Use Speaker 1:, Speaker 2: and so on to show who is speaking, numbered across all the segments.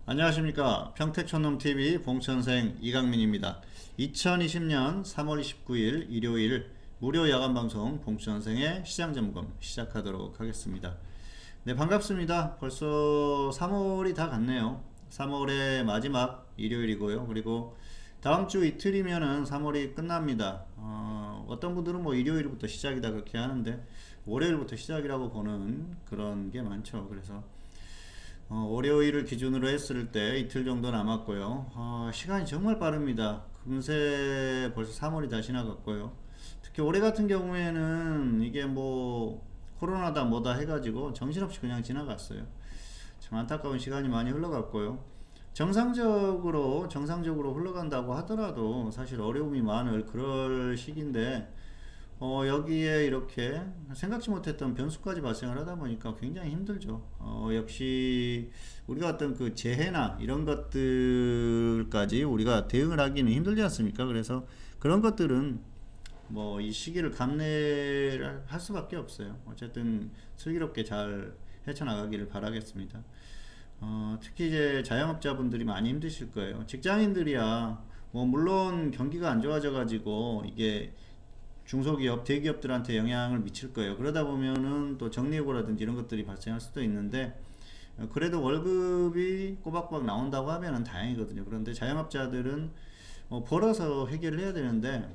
Speaker 1: 안녕하십니까. 평택촌놈TV 봉천생 이강민입니다. 2020년 3월 29일 일요일 무료 야간방송 봉천생의 시장점검 시작하도록 하겠습니다. 네, 반갑습니다. 벌써 3월이 다 갔네요. 3월의 마지막 일요일이고요. 그리고 다음 주 이틀이면은 3월이 끝납니다. 어떤 분들은 뭐 일요일부터 시작이다 그렇게 하는데 월요일부터 시작이라고 보는 그런 게 많죠. 그래서 월요일을 기준으로 했을 때 이틀 정도 남았고요. 시간이 정말 빠릅니다. 금세 벌써 3월이 다 지나갔고요. 특히 올해 같은 경우에는 이게 뭐 코로나다 뭐다 해가지고 정신없이 그냥 지나갔어요. 참 안타까운 시간이 많이 흘러갔고요. 정상적으로 흘러간다고 하더라도 사실 어려움이 많을 그럴 시기인데 여기에 이렇게 생각지 못했던 변수까지 발생을 하다 보니까 굉장히 힘들죠. 역시 우리가 어떤 그 재해나 이런 것들까지 우리가 대응을 하기는 힘들지 않습니까? 그래서 그런 것들은 뭐 이 시기를 감내를 할 수밖에 없어요. 어쨌든 슬기롭게 잘 헤쳐나가기를 바라겠습니다. 특히 이제 자영업자분들이 많이 힘드실 거예요. 직장인들이야 뭐 물론 경기가 안 좋아져 가지고 이게 중소기업, 대기업들한테 영향을 미칠 거예요. 그러다 보면은 또 정리해고라든지 이런 것들이 발생할 수도 있는데 그래도 월급이 꼬박꼬박 나온다고 하면은 다행이거든요. 그런데 자영업자들은 벌어서 해결을 해야 되는데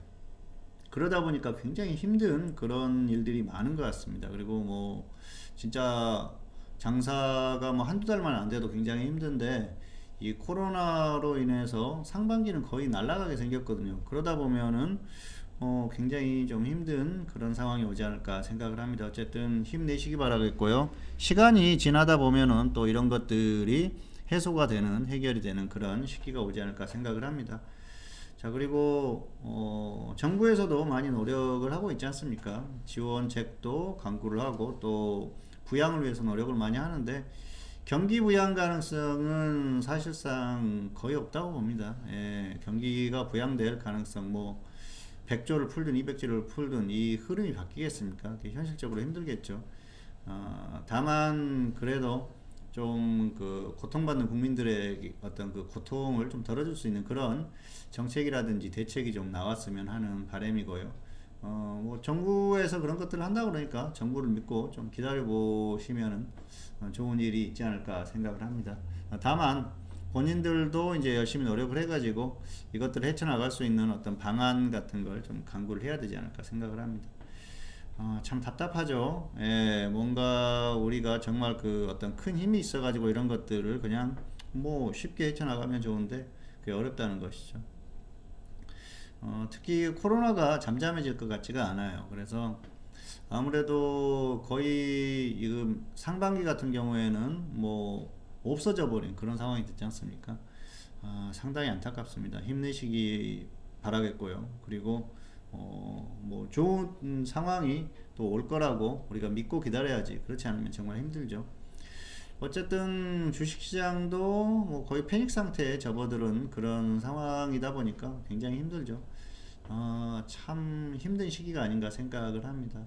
Speaker 1: 그러다 보니까 굉장히 힘든 그런 일들이 많은 것 같습니다. 그리고 뭐 진짜 장사가 뭐 한두 달만 안 돼도 굉장히 힘든데 이 코로나로 인해서 상반기는 거의 날아가게 생겼거든요. 그러다 보면은 굉장히 좀 힘든 그런 상황이 오지 않을까 생각을 합니다. 어쨌든 힘내시기 바라겠고요. 시간이 지나다 보면은 또 이런 것들이 해소가 되는, 해결이 되는 그런 시기가 오지 않을까 생각을 합니다. 자, 그리고 정부에서도 많이 노력을 하고 있지 않습니까? 지원책도 강구를 하고 또 부양을 위해서 노력을 많이 하는데 경기 부양 가능성은 사실상 거의 없다고 봅니다. 예, 경기가 부양될 가능성 뭐 100조를 풀든 200조를 풀든 이 흐름이 바뀌겠습니까? 현실적으로 힘들겠죠. 다만 그래도 좀 그 고통받는 국민들의 어떤 그 고통을 좀 덜어줄 수 있는 그런 정책이라든지 대책이 좀 나왔으면 하는 바람이고요. 뭐 정부에서 그런 것들을 한다고 그러니까 정부를 믿고 좀 기다려 보시면은 좋은 일이 있지 않을까 생각을 합니다. 다만 본인들도 이제 열심히 노력을 해가지고 이것들을 헤쳐나갈 수 있는 어떤 방안 같은 걸 좀 강구를 해야 되지 않을까 생각을 합니다. 참 답답하죠. 예, 뭔가 우리가 정말 그 어떤 큰 힘이 있어가지고 이런 것들을 그냥 뭐 쉽게 헤쳐나가면 좋은데 그게 어렵다는 것이죠. 특히 코로나가 잠잠해질 것 같지가 않아요. 그래서 아무래도 거의 지금 상반기 같은 경우에는 뭐 없어져 버린 그런 상황이 됐지 않습니까? 상당히 안타깝습니다. 힘내시기 바라겠고요. 그리고 뭐 좋은 상황이 또 올 거라고 우리가 믿고 기다려야지. 그렇지 않으면 정말 힘들죠. 어쨌든 주식시장도 뭐 거의 패닉 상태에 접어드는 그런 상황이다 보니까 굉장히 힘들죠. 참 힘든 시기가 아닌가 생각을 합니다.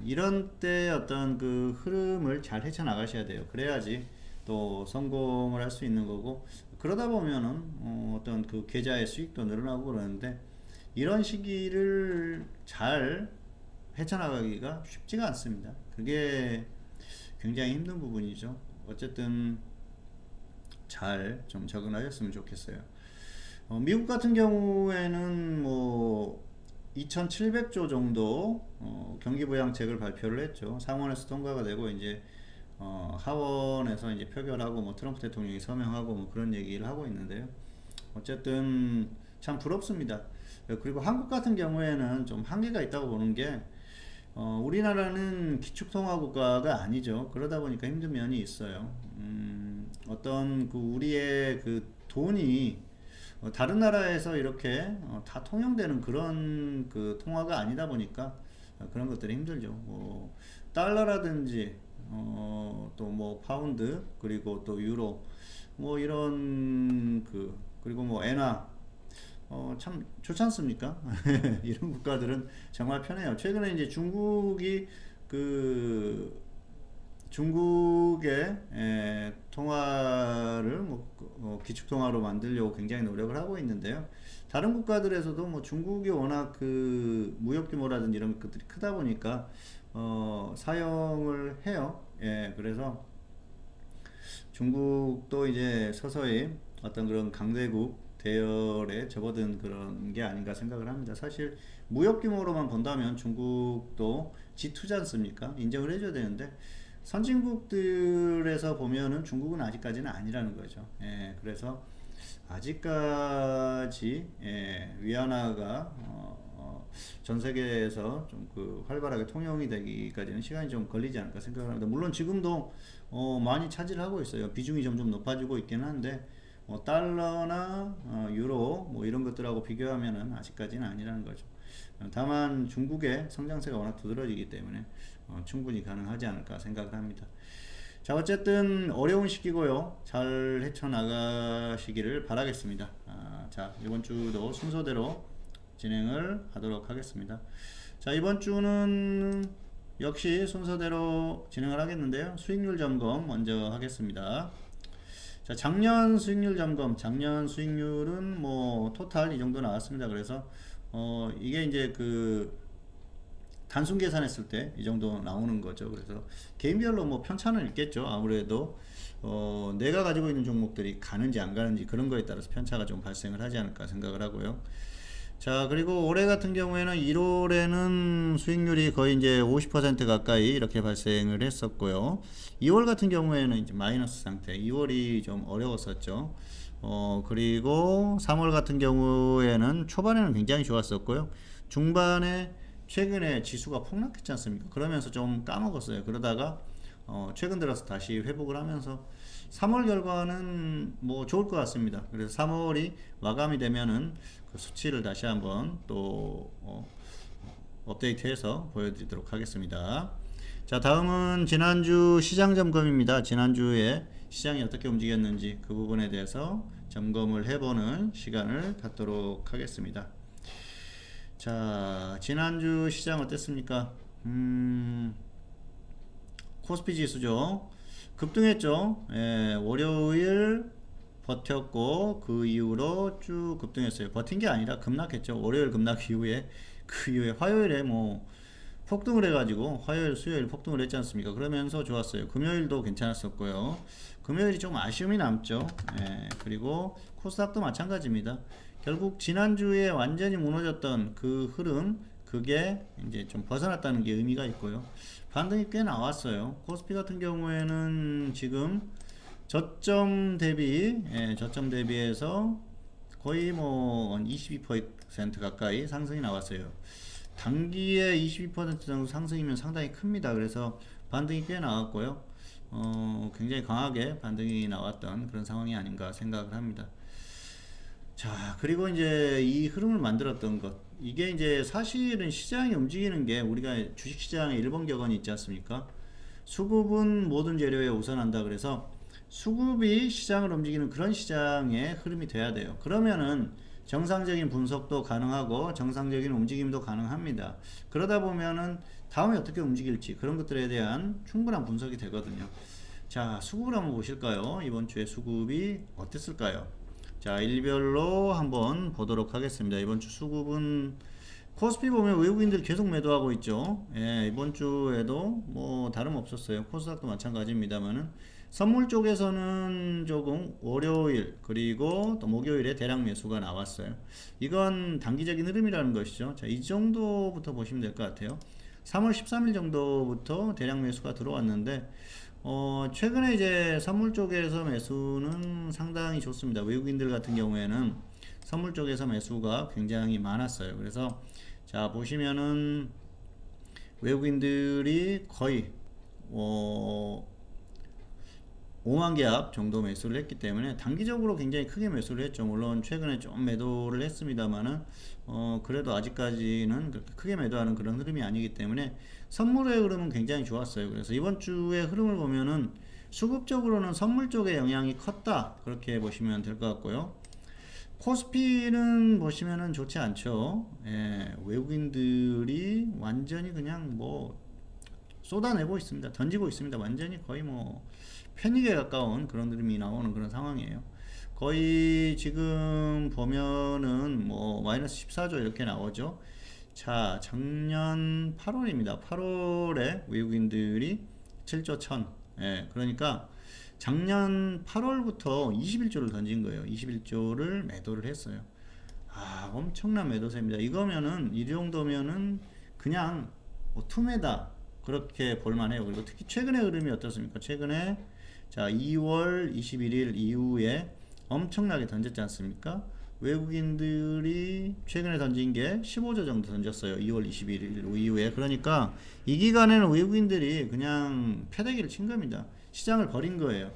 Speaker 1: 이런 때 어떤 그 흐름을 잘 헤쳐나가셔야 돼요. 그래야지 또 성공을 할 수 있는 거고, 그러다 보면은 어떤 그 계좌의 수익도 늘어나고 그러는데 이런 시기를 잘 헤쳐나가기가 쉽지가 않습니다. 그게 굉장히 힘든 부분이죠. 어쨌든 잘 좀 적응하셨으면 좋겠어요. 미국 같은 경우에는 뭐 2,700조 정도 경기부양책을 발표를 했죠. 상원에서 통과가 되고 이제 하원에서 이제 표결하고 뭐 트럼프 대통령이 서명하고 뭐 그런 얘기를 하고 있는데요. 어쨌든 참 부럽습니다. 그리고 한국 같은 경우에는 좀 한계가 있다고 보는 게 우리나라는 기축통화국가가 아니죠. 그러다 보니까 힘든 면이 있어요. 어떤 그 우리의 그 돈이 다른 나라에서 이렇게 다 통용되는 그런 그 통화가 아니다 보니까 그런 것들이 힘들죠. 뭐 달러라든지 또 뭐 파운드 그리고 또 유로 뭐 이런 그 그리고 뭐 엔화 참 좋지 않습니까? 이런 국가들은 정말 편해요. 최근에 이제 중국이 그 중국의 통화를 기축 통화로 만들려고 굉장히 노력을 하고 있는데요. 다른 국가들에서도 뭐 중국이 워낙 그 무역 규모라든지 이런 것들이 크다 보니까 사용을 해요. 예, 그래서 중국도 이제 서서히 어떤 그런 강대국 대열에 접어든 그런 게 아닌가 생각을 합니다. 사실 무역 규모로만 본다면 중국도 G2지 않습니까? 인정을 해줘야 되는데 선진국들에서 보면은 중국은 아직까지는 아니라는 거죠. 예, 그래서 아직까지 위안화가 전 세계에서 좀 그 활발하게 통용이 되기까지는 시간이 좀 걸리지 않을까 생각을 합니다. 물론 지금도 많이 차지를 하고 있어요. 비중이 점점 높아지고 있긴 한데 달러나 유로 뭐 이런 것들하고 비교하면은 아직까지는 아니라는 거죠. 다만 중국의 성장세가 워낙 두드러지기 때문에 충분히 가능하지 않을까 생각을 합니다. 자, 어쨌든 어려운 시기고요. 잘 헤쳐나가시기를 바라겠습니다. 자, 이번 주도 순서대로 진행을 하도록 하겠습니다. 자, 이번 주는 역시 순서대로 진행을 하겠는데요. 수익률 점검 먼저 하겠습니다. 자, 작년 수익률 점검, 작년 수익률은 뭐 토탈 이 정도 나왔습니다. 그래서 이게 이제 그 단순 계산했을 때 이 정도 나오는 거죠. 그래서 개인별로 뭐 편차는 있겠죠. 아무래도 내가 가지고 있는 종목들이 가는지 안 가는지 그런 거에 따라서 편차가 좀 발생을 하지 않을까 생각을 하고요. 자, 그리고 올해 같은 경우에는 1월에는 수익률이 거의 이제 50% 가까이 이렇게 발생을 했었고요. 2월 같은 경우에는 이제 마이너스 상태, 2월이 좀 어려웠었죠. 그리고 3월 같은 경우에는 초반에는 굉장히 좋았었고요. 중반에 최근에 지수가 폭락했지 않습니까? 그러면서 좀 까먹었어요. 그러다가 최근 들어서 다시 회복을 하면서 3월 결과는 뭐 좋을 것 같습니다. 그래서 3월이 마감이 되면은 그 수치를 다시 한번 또 업데이트해서 보여드리도록 하겠습니다. 자, 다음은 지난주 시장 점검입니다. 지난주에 시장이 어떻게 움직였는지 그 부분에 대해서 점검을 해보는 시간을 갖도록 하겠습니다. 자, 지난주 시장 어땠습니까? 코스피 지수죠. 급등했죠. 월요일 버텼고 그 이후로 쭉 급등했어요. 버틴 게 아니라 급락했죠. 월요일 급락 이후에 그 이후에 화요일에 뭐 폭등을 해가지고 화요일 수요일 폭등을 했지 않습니까? 그러면서 좋았어요. 금요일도 괜찮았었고요. 금요일이 좀 아쉬움이 남죠. 그리고 코스닥도 마찬가지입니다. 결국 지난주에 완전히 무너졌던 그 흐름, 그게 이제 좀 벗어났다는 게 의미가 있고요. 반등이 꽤 나왔어요. 코스피 같은 경우에는 지금 저점 대비해서 거의 뭐 22% 가까이 상승이 나왔어요. 단기에 22% 정도 상승이면 상당히 큽니다. 그래서 반등이 꽤 나왔고요. 굉장히 강하게 반등이 나왔던 그런 상황이 아닌가 생각을 합니다. 자, 그리고 이제 이 흐름을 만들었던 것, 이게 이제 사실은 시장이 움직이는 게 우리가 주식시장의 1번 격언이 있지 않습니까? 수급은 모든 재료에 우선한다. 그래서 수급이 시장을 움직이는 그런 시장의 흐름이 돼야 돼요. 그러면은 정상적인 분석도 가능하고 정상적인 움직임도 가능합니다. 그러다 보면은 다음에 어떻게 움직일지 그런 것들에 대한 충분한 분석이 되거든요. 자, 수급을 한번 보실까요? 이번 주에 수급이 어땠을까요? 자, 일별로 한번 보도록 하겠습니다. 이번 주 수급은 코스피 보면 외국인들 계속 매도하고 있죠. 이번 주에도 뭐 다름없었어요. 코스닥도 마찬가지입니다만은 선물 쪽에서는 조금 월요일 그리고 또 목요일에 대량 매수가 나왔어요. 이건 단기적인 흐름이라는 것이죠. 자, 이 정도부터 보시면 될 것 같아요. 3월 13일 정도부터 대량 매수가 들어왔는데 최근에 이제 선물 쪽에서 매수는 상당히 좋습니다. 외국인들 같은 경우에는 선물 쪽에서 매수가 굉장히 많았어요. 그래서 자, 보시면은 외국인들이 거의 5만 계약 정도 매수를 했기 때문에 단기적으로 굉장히 크게 매수를 했죠. 물론 최근에 좀 매도를 했습니다만은 그래도 아직까지는 그렇게 크게 매도하는 그런 흐름이 아니기 때문에 선물의 흐름은 굉장히 좋았어요. 그래서 이번 주의 흐름을 보면은 수급적으로는 선물 쪽의 영향이 컸다, 그렇게 보시면 될 것 같고요. 코스피는 보시면은 좋지 않죠. 외국인들이 완전히 그냥 뭐 쏟아내고 있습니다. 던지고 있습니다. 완전히 거의 뭐 패닉에 가까운 그런 흐름이 나오는 그런 상황이에요. 거의 지금 보면은 뭐 마이너스 14조 이렇게 나오죠. 자, 작년 8월입니다. 8월에 외국인들이 7조 1000. 예, 그러니까 작년 8월부터 21조를 던진 거예요. 21조를 매도를 했어요. 아, 엄청난 매도세입니다. 이거면은 이 정도면은 그냥 뭐 투매다 그렇게 볼만해요. 그리고 특히 최근의 흐름이 어떻습니까? 최근에 자 2월 21일 이후에 엄청나게 던졌지 않습니까? 외국인들이 최근에 던진 게 15조 정도 던졌어요. 2월 21일 이후에. 그러니까 이 기간에는 외국인들이 그냥 패대기를 친 겁니다. 시장을 버린 거예요.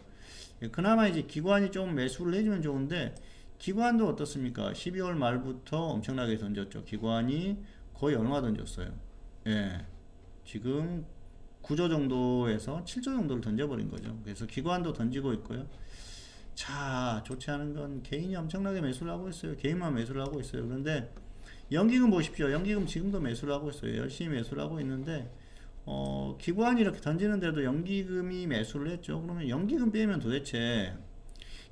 Speaker 1: 그나마 이제 기관이 좀 매수를 해주면 좋은데 기관도 어떻습니까? 12월 말부터 엄청나게 던졌죠. 기관이 거의 얼마 던졌어요? 예. 지금 9조 정도에서 7조 정도를 던져버린 거죠. 그래서 기관도 던지고 있고요. 자, 좋지 않은 건 개인이 엄청나게 매수를 하고 있어요. 개인만 매수를 하고 있어요. 그런데 연기금 보십시오. 연기금 지금도 매수를 하고 있어요. 열심히 매수를 하고 있는데 기관이 이렇게 던지는데도 연기금이 매수를 했죠. 그러면 연기금 빼면 도대체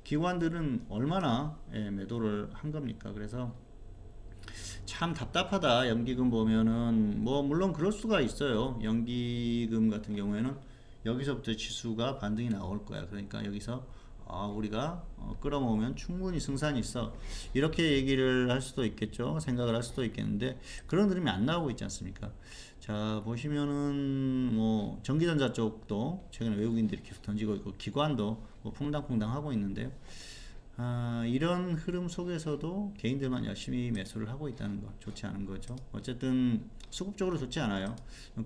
Speaker 1: 기관들은 얼마나 매도를 한 겁니까? 그래서 참 답답하다. 연기금 보면은 뭐 물론 그럴 수가 있어요. 연기금 같은 경우에는 여기서부터 지수가 반등이 나올 거야. 그러니까 여기서 우리가 끌어모으면 충분히 승산이 있어. 이렇게 얘기를 할 수도 있겠죠. 생각을 할 수도 있겠는데 그런 흐름이 안 나오고 있지 않습니까? 자, 보시면은 뭐 전기전자 쪽도 최근에 외국인들이 계속 던지고 있고 기관도 뭐 퐁당퐁당 하고 있는데요. 이런 흐름 속에서도 개인들만 열심히 매수를 하고 있다는 거 좋지 않은 거죠. 어쨌든 수급적으로 좋지 않아요.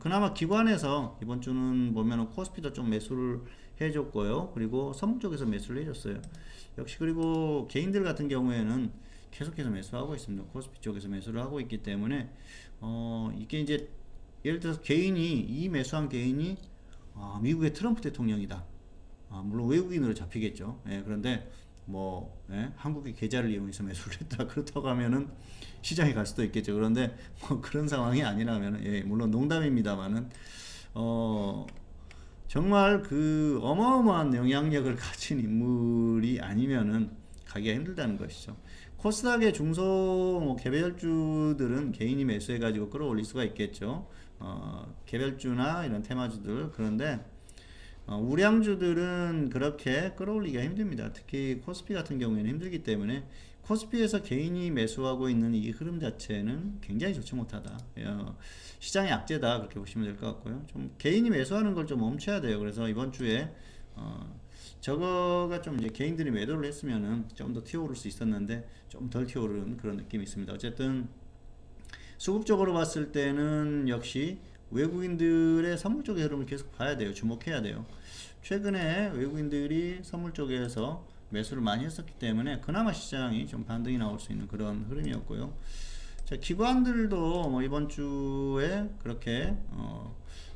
Speaker 1: 그나마 기관에서 이번 주는 보면은 코스피도 좀 매수를 해줬고요. 그리고 선물 쪽에서 매수를 해줬어요. 역시 그리고 개인들 같은 경우에는 계속해서 매수하고 있습니다. 코스피 쪽에서 매수를 하고 있기 때문에 이게 이제 예를 들어서 개인이 이 매수한 개인이 미국의 트럼프 대통령이다. 물론 외국인으로 잡히겠죠. 예, 그런데 뭐 한국의 계좌를 이용해서 매수를 했다 그렇다고 하면은 시장에 갈 수도 있겠죠. 그런데 뭐 그런 상황이 아니라면은 물론 농담입니다만은 정말 그 어마어마한 영향력을 가진 인물이 아니면은 가기가 힘들다는 것이죠. 코스닥의 중소 뭐 개별주들은 개인이 매수해가지고 끌어올릴 수가 있겠죠. 개별주나 이런 테마주들. 그런데 우량주들은 그렇게 끌어올리기가 힘듭니다. 특히 코스피 같은 경우에는 힘들기 때문에 코스피에서 개인이 매수하고 있는 이 흐름 자체는 굉장히 좋지 못하다. 시장의 악재다 그렇게 보시면 될 것 같고요. 좀 개인이 매수하는 걸 좀 멈춰야 돼요. 그래서 이번 주에 저거가 좀 이제 개인들이 매도를 했으면은 좀 더 튀어오를 수 있었는데 좀 덜 튀어오르는 그런 느낌이 있습니다. 어쨌든 수급적으로 봤을 때는 역시 외국인들의 선물 쪽의 흐름을 계속 봐야 돼요. 주목해야 돼요. 최근에 외국인들이 선물 쪽에서 매수를 많이 했었기 때문에 그나마 시장이 좀 반등이 나올 수 있는 그런 흐름이었고요. 자, 기관들도 뭐 이번 주에 그렇게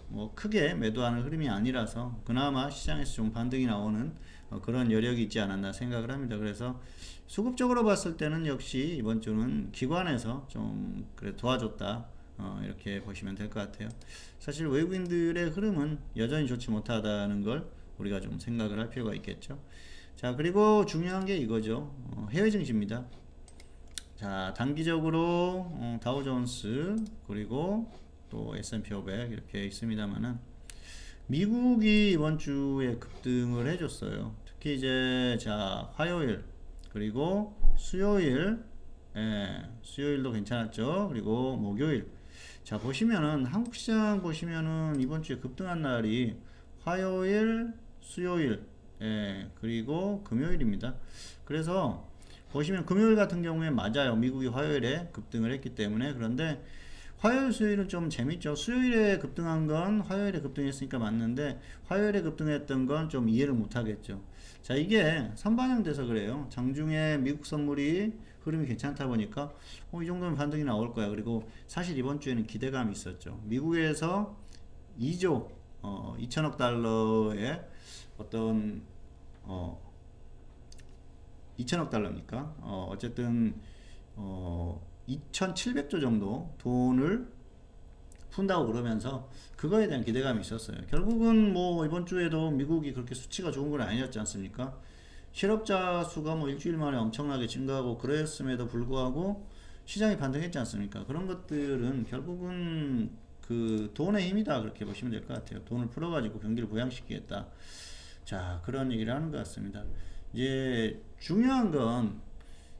Speaker 1: 뭐 크게 매도하는 흐름이 아니라서 그나마 시장에서 좀 반등이 나오는 그런 여력이 있지 않았나 생각을 합니다. 그래서 수급적으로 봤을 때는 역시 이번 주는 기관에서 좀 그래 도와줬다. 이렇게 보시면 될 것 같아요. 사실 외국인들의 흐름은 여전히 좋지 못하다는 걸 우리가 좀 생각을 할 필요가 있겠죠. 자, 그리고 중요한 게 이거죠. 해외 증시입니다. 자, 단기적으로 다우존스 그리고 또 S&P 500 이렇게 있습니다만은 미국이 이번 주에 급등을 해줬어요. 특히 이제 자 화요일 그리고 수요일 수요일도 괜찮았죠. 그리고 목요일 자 보시면은 한국 시장 보시면은 이번 주에 급등한 날이 화요일, 수요일, 그리고 금요일입니다. 그래서 보시면 금요일 같은 경우에 맞아요. 미국이 화요일에 급등을 했기 때문에 그런데 화요일, 수요일은 좀 재밌죠. 수요일에 급등한 건 화요일에 급등했으니까 맞는데 화요일에 급등했던 건 좀 이해를 못 하겠죠. 자, 이게 선반영돼서 그래요. 장중에 미국 선물이 흐름이 괜찮다 보니까 이 정도면 반등이 나올 거야. 그리고 사실 이번 주에는 기대감이 있었죠. 미국에서 2조 2천억 달러의 어떤 2천억 달러니까 어쨌든 2,700조 정도 돈을 푼다고 그러면서 그거에 대한 기대감이 있었어요. 결국은 뭐 이번 주에도 미국이 그렇게 수치가 좋은 건 아니었지 않습니까? 실업자 수가 뭐 일주일 만에 엄청나게 증가하고 그랬음에도 불구하고 시장이 반등했지 않습니까? 그런 것들은 결국은 그 돈의 힘이다 그렇게 보시면 될 것 같아요. 돈을 풀어가지고 경기를 부양시키겠다. 자, 그런 얘기를 하는 것 같습니다. 이제 중요한 건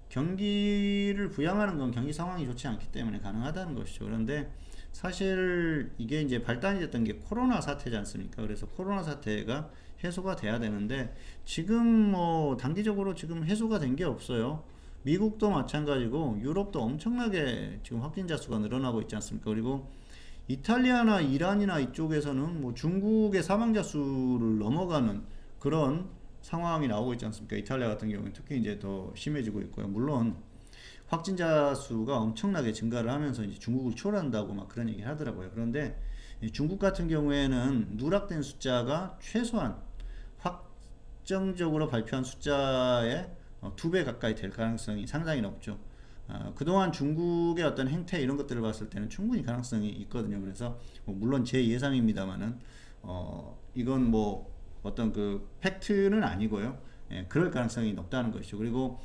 Speaker 1: 경기를 부양하는 건 경기 상황이 좋지 않기 때문에 가능하다는 것이죠. 그런데 사실 이게 이제 발단이 됐던 게 코로나 사태지 않습니까? 그래서 코로나 사태가 해소가 돼야 되는데 지금 뭐 단기적으로 지금 해소가 된 게 없어요. 미국도 마찬가지고 유럽도 엄청나게 지금 확진자 수가 늘어나고 있지 않습니까? 그리고 이탈리아나 이란이나 이쪽에서는 뭐 중국의 사망자 수를 넘어가는 그런 상황이 나오고 있지 않습니까? 이탈리아 같은 경우는 특히 이제 더 심해지고 있고요. 물론 확진자 수가 엄청나게 증가를 하면서 이제 중국을 초월한다고 막 그런 얘기 하더라고요. 그런데 중국 같은 경우에는 누락된 숫자가 최소한 확정적으로 발표한 숫자의 2배 가까이 될 가능성이 상당히 높죠. 그동안 중국의 어떤 행태 이런 것들을 봤을 때는 충분히 가능성이 있거든요. 그래서 뭐 물론 제 예상입니다만은 이건 뭐 어떤 그 팩트는 아니고요. 예, 그럴 가능성이 높다는 것이죠. 그리고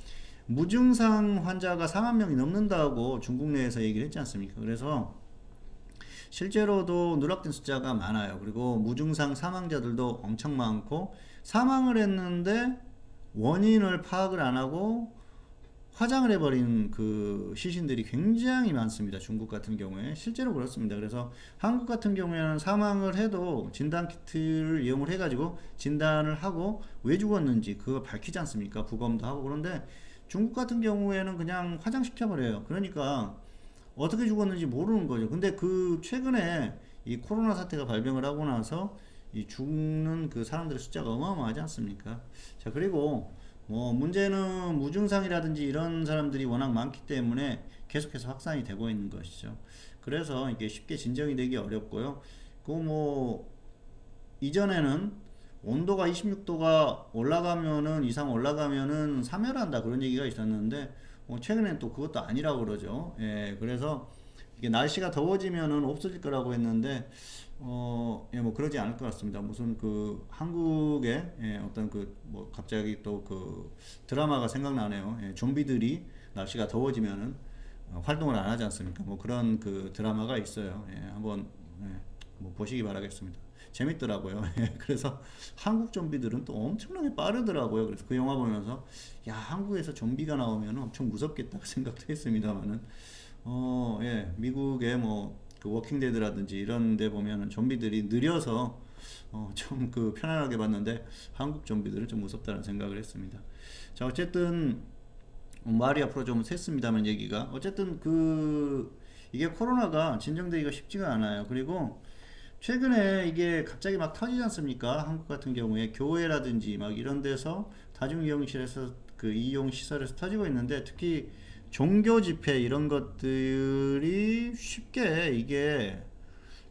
Speaker 1: 무증상 환자가 4만 명이 넘는다고 중국 내에서 얘기를 했지 않습니까? 그래서 실제로도 누락된 숫자가 많아요. 그리고 무증상 사망자들도 엄청 많고 사망을 했는데 원인을 파악을 안 하고 화장을 해버린 그 시신들이 굉장히 많습니다. 중국 같은 경우에 실제로 그렇습니다. 그래서 한국 같은 경우에는 사망을 해도 진단키트를 이용을 해가지고 진단을 하고 왜 죽었는지 그거 밝히지 않습니까? 부검도 하고. 그런데 중국 같은 경우에는 그냥 화장시켜버려요. 그러니까 어떻게 죽었는지 모르는 거죠. 근데 그 최근에 이 코로나 사태가 발병을 하고 나서 이 죽는 그 사람들의 숫자가 어마어마하지 않습니까? 자, 그리고 뭐 문제는 무증상이라든지 이런 사람들이 워낙 많기 때문에 계속해서 확산이 되고 있는 것이죠. 그래서 이게 쉽게 진정이 되기 어렵고요. 그 뭐 이전에는 온도가 26도가 올라가면은 이상 올라가면은 사멸한다 그런 얘기가 있었는데 최근엔 또 그것도 아니라고 그러죠. 예, 그래서 이게 날씨가 더워지면은 없어질 거라고 했는데 예, 뭐 그러지 않을 것 같습니다. 무슨 그 한국의 예, 어떤 그 뭐 갑자기 또 그 드라마가 생각나네요. 예, 좀비들이 날씨가 더워지면은 활동을 안 하지 않습니까? 뭐 그런 그 드라마가 있어요. 예, 한번 예, 뭐 보시기 바라겠습니다. 재밌더라고요. 예, 그래서 한국 좀비들은 또 엄청나게 빠르더라고요. 그래서 그 영화 보면서 야, 한국에서 좀비가 나오면 엄청 무섭겠다 생각도 했습니다만은 예, 미국의 뭐 그 워킹데드라든지 이런 데 보면은 좀비들이 느려서 좀 그 편안하게 봤는데 한국 좀비들은 좀 무섭다는 생각을 했습니다. 자, 어쨌든 말이 앞으로 좀 샜습니다만 얘기가 어쨌든 그 이게 코로나가 진정되기가 쉽지가 않아요. 그리고 최근에 이게 갑자기 막 터지지 않습니까? 한국 같은 경우에 교회라든지 막 이런 데서 다중이용실에서 그 이용 시설에서 터지고 있는데 특히 종교 집회 이런 것들이 쉽게 이게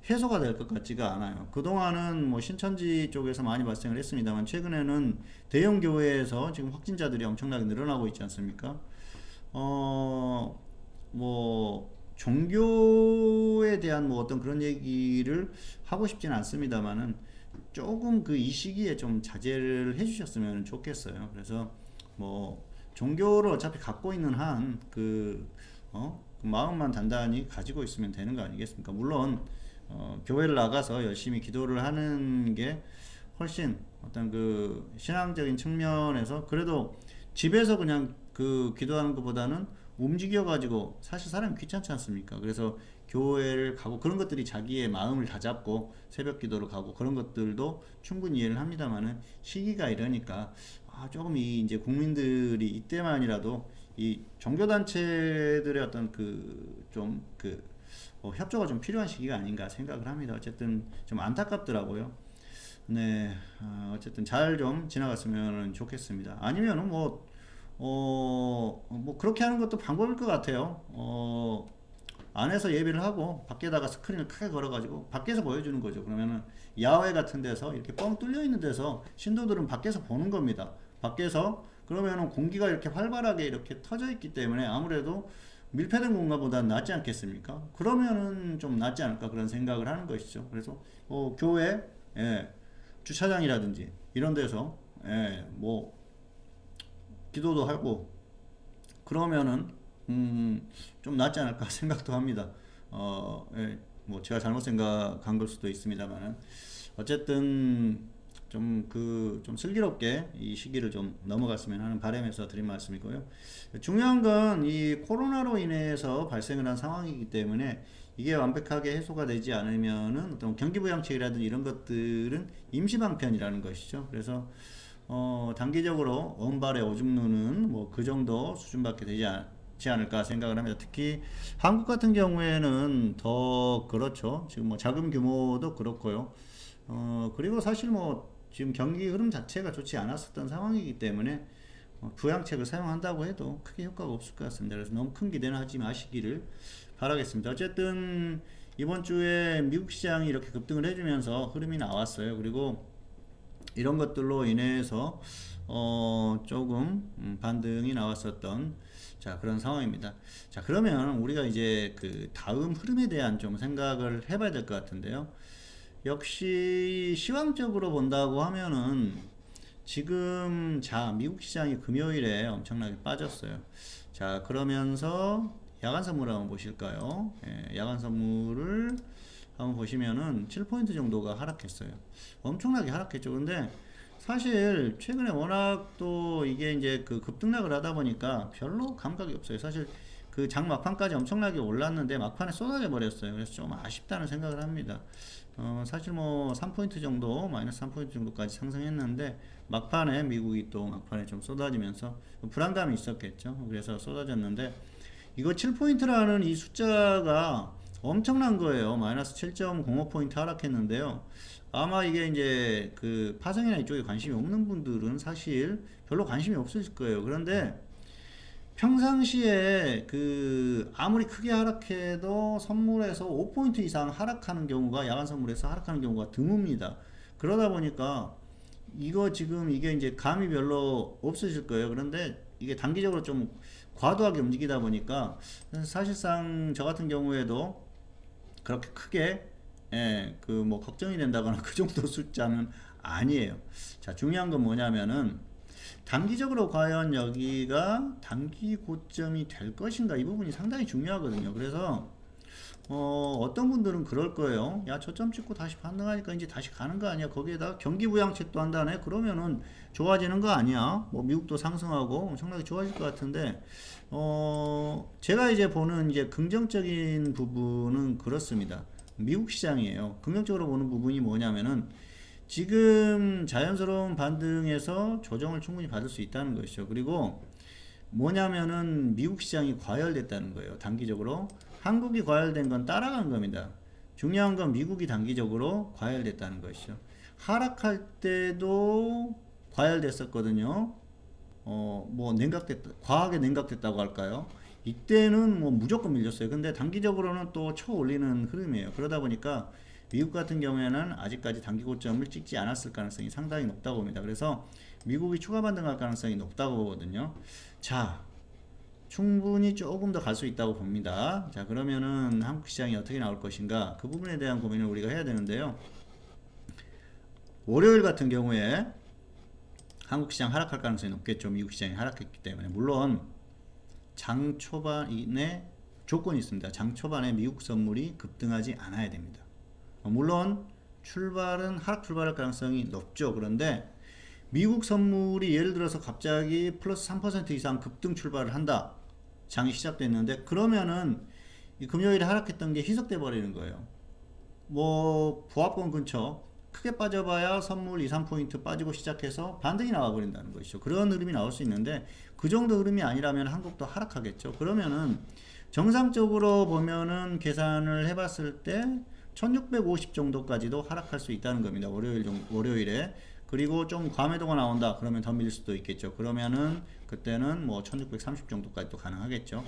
Speaker 1: 해소가 될 것 같지가 않아요. 그동안은 뭐 신천지 쪽에서 많이 발생을 했습니다만 최근에는 대형 교회에서 지금 확진자들이 엄청나게 늘어나고 있지 않습니까? 뭐 종교에 대한 뭐 어떤 그런 얘기를 하고 싶지는 않습니다만은 조금 그 이 시기에 좀 자제를 해주셨으면 좋겠어요. 그래서 뭐 종교를 어차피 갖고 있는 한 그 마음만 단단히 가지고 있으면 되는 거 아니겠습니까? 물론 교회를 나가서 열심히 기도를 하는 게 훨씬 어떤 그 신앙적인 측면에서 그래도 집에서 그냥 그 기도하는 것보다는 움직여 가지고 사실 사람이 귀찮지 않습니까? 그래서 교회를 가고 그런 것들이 자기의 마음을 다잡고 새벽 기도를 가고 그런 것들도 충분히 이해를 합니다만은 시기가 이러니까 조금 이 이제 국민들이 이때만이라도 이 종교단체들의 어떤 그 좀 그 협조가 좀 필요한 시기가 아닌가 생각을 합니다. 어쨌든 좀 안타깝더라고요. 네, 어쨌든 잘 좀 지나갔으면 좋겠습니다. 아니면은 뭐 그렇게 하는 것도 방법일 것 같아요. 안에서 예배를 하고 밖에다가 스크린을 크게 걸어가지고 밖에서 보여주는 거죠. 그러면은 야외 같은 데서 이렇게 뻥 뚫려 있는 데서 신도들은 밖에서 보는 겁니다. 밖에서 그러면은 공기가 이렇게 활발하게 이렇게 터져 있기 때문에 아무래도 밀폐된 공간보다 낫지 않겠습니까? 그러면은 좀 낫지 않을까 그런 생각을 하는 것이죠. 그래서 교회, 예, 주차장이라든지 이런 데서 예, 뭐 기도도 하고 그러면은 좀 낫지 않을까 생각도 합니다. 예, 뭐 제가 잘못 생각한 걸 수도 있습니다만은 어쨌든 좀 슬기롭게 이 시기를 좀 넘어갔으면 하는 바람에서 드린 말씀이고요. 중요한 건 이 코로나로 인해서 발생을 한 상황이기 때문에 이게 완벽하게 해소가 되지 않으면은 어떤 경기부양책이라든지 이런 것들은 임시방편이라는 것이죠. 그래서 단기적으로 원발의 오줌 누는 뭐 그 정도 수준밖에 되지 않을까 생각을 합니다. 특히 한국 같은 경우에는 더 그렇죠. 지금 뭐 자금 규모도 그렇고요. 그리고 사실 뭐 지금 경기 흐름 자체가 좋지 않았었던 상황이기 때문에 부양책을 사용한다고 해도 크게 효과가 없을 것 같습니다. 그래서 너무 큰 기대는 하지 마시기를 바라겠습니다. 어쨌든 이번 주에 미국 시장이 이렇게 급등을 해주면서 흐름이 나왔어요. 그리고 이런 것들로 인해서 조금 반등이 나왔었던 자 그런 상황입니다. 자 그러면 우리가 이제 그 다음 흐름에 대한 좀 생각을 해봐야 될 것 같은데요. 역시 시황적으로 본다고 하면은 지금 자 미국 시장이 금요일에 엄청나게 빠졌어요. 자 그러면서 야간 선물 한번 보실까요? 예, 야간 선물을 한번 보시면은 7포인트 정도가 하락했어요. 엄청나게 하락했죠. 근데 사실 최근에 워낙 또 이게 이제 그 급등락을 하다 보니까 별로 감각이 없어요. 사실 그 장 막판까지 엄청나게 올랐는데 막판에 쏟아져 버렸어요. 그래서 좀 아쉽다는 생각을 합니다. 사실 뭐 3포인트 정도, 마이너스 3포인트 정도까지 상승했는데 막판에 미국이 또 막판에 좀 쏟아지면서 불안감이 있었겠죠. 그래서 쏟아졌는데 이거 7포인트라는 이 숫자가 엄청난 거예요. 마이너스 7.05포인트 하락했는데요. 아마 이게 이제 그 파생이나 이쪽에 관심이 없는 분들은 사실 별로 관심이 없으실 거예요. 그런데 평상시에 그 아무리 크게 하락해도 선물에서 5포인트 이상 하락하는 경우가 야간 선물에서 하락하는 경우가 드뭅니다. 그러다 보니까 이거 지금 이게 이제 감이 별로 없으실 거예요. 그런데 이게 단기적으로 좀 과도하게 움직이다 보니까 사실상 저 같은 경우에도 그렇게 크게 예, 그 뭐 걱정이 된다거나 그 정도 숫자는 아니에요. 자, 중요한 건 뭐냐면은 단기적으로 과연 여기가 단기 고점이 될 것인가 이 부분이 상당히 중요하거든요. 그래서 어떤 분들은 그럴 거예요. 야, 저점 찍고 다시 반등하니까 이제 다시 가는 거 아니야? 거기에다 경기 부양책도 한다네? 그러면은 좋아지는 거 아니야? 뭐 미국도 상승하고 엄청나게 좋아질 것 같은데, 제가 이제 보는 이제 긍정적인 부분은 그렇습니다. 미국 시장이에요. 긍정적으로 보는 부분이 뭐냐면은 지금 자연스러운 반등에서 조정을 충분히 받을 수 있다는 것이죠. 그리고 뭐냐면은 미국 시장이 과열됐다는 거예요. 단기적으로. 한국이 과열된 건 따라간 겁니다. 중요한 건 미국이 단기적으로 과열됐다는 것이죠. 하락할 때도 과열됐었거든요. 뭐 냉각됐다, 과하게 냉각됐다고 할까요? 이때는 뭐 무조건 밀렸어요. 근데 단기적으로는 또 쳐 올리는 흐름이에요. 그러다 보니까 미국 같은 경우에는 아직까지 단기 고점을 찍지 않았을 가능성이 상당히 높다고 봅니다. 그래서 미국이 추가 반등할 가능성이 높다고 보거든요. 자, 충분히 조금 더 갈 수 있다고 봅니다. 자, 그러면은 한국 시장이 어떻게 나올 것인가? 그 부분에 대한 고민을 우리가 해야 되는데요. 월요일 같은 경우에 한국 시장 하락할 가능성이 높겠죠. 미국 시장이 하락했기 때문에. 물론 장 초반에 조건이 있습니다. 장 초반에 미국 선물이 급등하지 않아야 됩니다. 물론 출발은 하락 출발할 가능성이 높죠. 그런데 미국 선물이 예를 들어서 갑자기 플러스 3% 이상 급등 출발을 한다. 장이 시작됐는데 그러면은 이 금요일에 하락했던 게 희석돼 버리는 거예요. 뭐 보합권 근처 크게 빠져봐야 선물 2, 3포인트 빠지고 시작해서 반등이 나와버린다는 것이죠. 그런 흐름이 나올 수 있는데 그 정도 흐름이 아니라면 한국도 하락하겠죠. 그러면은 정상적으로 보면은 계산을 해봤을 때 1650 정도까지도 하락할 수 있다는 겁니다. 월요일에. 그리고 좀 과매도가 나온다. 그러면 더 밀릴 수도 있겠죠. 그러면은 그때는 뭐 1630 정도까지도 가능하겠죠.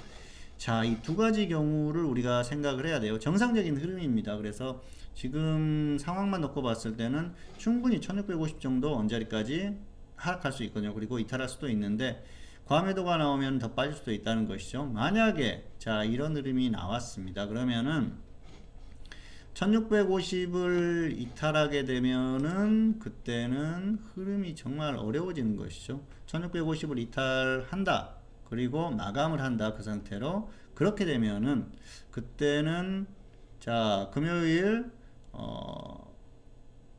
Speaker 1: 자, 이 두 가지 경우를 우리가 생각을 해야 돼요. 정상적인 흐름입니다. 그래서 지금 상황만 놓고 봤을 때는 충분히 1650 정도 언저리까지 하락할 수 있거든요. 그리고 이탈할 수도 있는데 과매도가 나오면 더 빠질 수도 있다는 것이죠. 만약에 자, 이런 흐름이 나왔습니다. 그러면은 1650을 이탈하게 되면은 그때는 흐름이 정말 어려워지는 것이죠. 1650을 이탈한다. 그리고 마감을 한다. 그 상태로. 그렇게 되면은 그때는 자, 금요일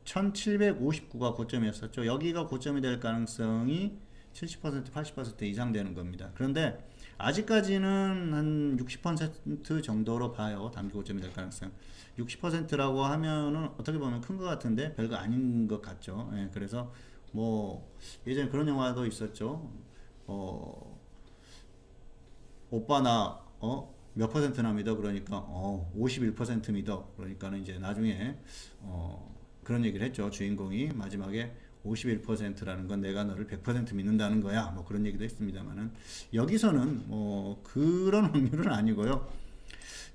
Speaker 1: 1759가 고점이었었죠. 여기가 고점이 될 가능성이 70% 80% 이상 되는 겁니다. 그런데 아직까지는 한 60% 정도로 봐요. 단기 고점이 될 가능성. 60%라고 하면은 어떻게 보면 큰 것 같은데 별거 아닌 것 같죠. 예, 그래서 뭐 예전에 그런 영화도 있었죠. 오빠 나 몇 퍼센트나 믿어? 그러니까 51% 믿어. 그러니까는 이제 나중에 그런 얘기를 했죠. 주인공이 마지막에 51%라는 건 내가 너를 100% 믿는다는 거야. 뭐 그런 얘기도 했습니다만은 여기서는 뭐 그런 확률은 아니고요.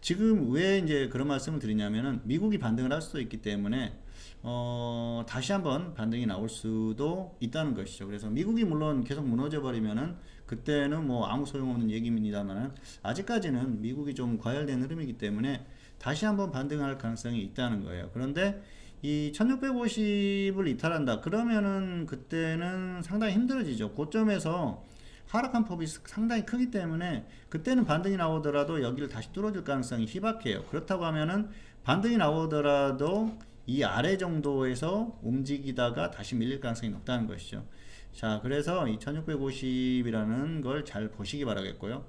Speaker 1: 지금 왜 이제 그런 말씀을 드리냐면은 미국이 반등을 할 수도 있기 때문에 다시 한번 반등이 나올 수도 있다는 것이죠. 그래서 미국이 물론 계속 무너져 버리면은 그때는 뭐 아무 소용없는 얘기입니다만은 아직까지는 미국이 좀 과열된 흐름이기 때문에 다시 한번 반등할 가능성이 있다는 거예요. 그런데 이 1650을 이탈한다. 그러면은 그때는 상당히 힘들어지죠. 고점에서 하락한 폭이 상당히 크기 때문에 그때는 반등이 나오더라도 여기를 다시 뚫어줄 가능성이 희박해요. 그렇다고 하면은 반등이 나오더라도 이 아래 정도에서 움직이다가 다시 밀릴 가능성이 높다는 것이죠. 자, 그래서 이 1650이라는 걸 잘 보시기 바라겠고요.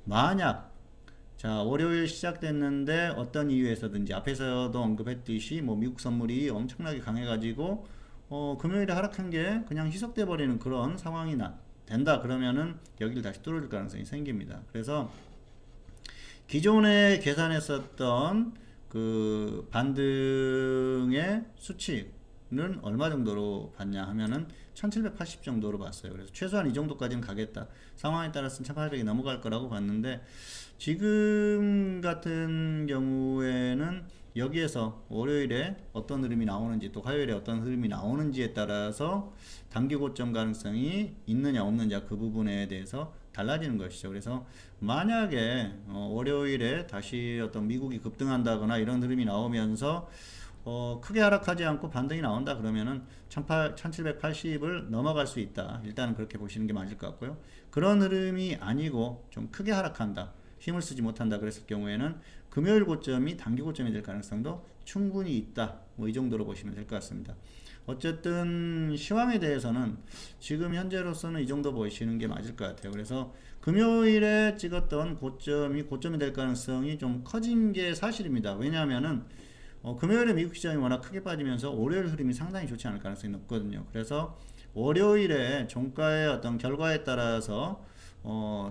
Speaker 1: 만약 자, 월요일 시작됐는데 어떤 이유에서든지 앞에서도 언급했듯이 뭐 미국 선물이 엄청나게 강해가지고 금요일에 하락한 게 그냥 희석돼 버리는 그런 상황이 된다 그러면은 여기를 다시 뚫어줄 가능성이 생깁니다. 그래서 기존에 계산했었던 그 반등의 수치는 얼마 정도로 봤냐 하면은 1780 정도로 봤어요. 그래서 최소한 이 정도까지는 가겠다. 상황에 따라서는 1800이 넘어갈 거라고 봤는데 지금 같은 경우에는 여기에서 월요일에 어떤 흐름이 나오는지 또 화요일에 어떤 흐름이 나오는지에 따라서 단기 고점 가능성이 있느냐 없느냐 그 부분에 대해서 달라지는 것이죠. 그래서 만약에 월요일에 다시 어떤 미국이 급등한다거나 이런 흐름이 나오면서 크게 하락하지 않고 반등이 나온다 그러면은 1780을 넘어갈 수 있다. 일단은 그렇게 보시는 게 맞을 것 같고요. 그런 흐름이 아니고 좀 크게 하락한다. 힘을 쓰지 못한다 그랬을 경우에는 금요일 고점이 단기 고점이 될 가능성도 충분히 있다. 뭐 이 정도로 보시면 될 것 같습니다. 어쨌든 시황에 대해서는 지금 현재로서는 이 정도 보시는 게 맞을 것 같아요. 그래서 금요일에 찍었던 고점이 될 가능성이 좀 커진 게 사실입니다. 왜냐하면은 금요일에 미국 시장이 워낙 크게 빠지면서 월요일 흐름이 상당히 좋지 않을 가능성이 높거든요. 그래서 월요일에 종가의 어떤 결과에 따라서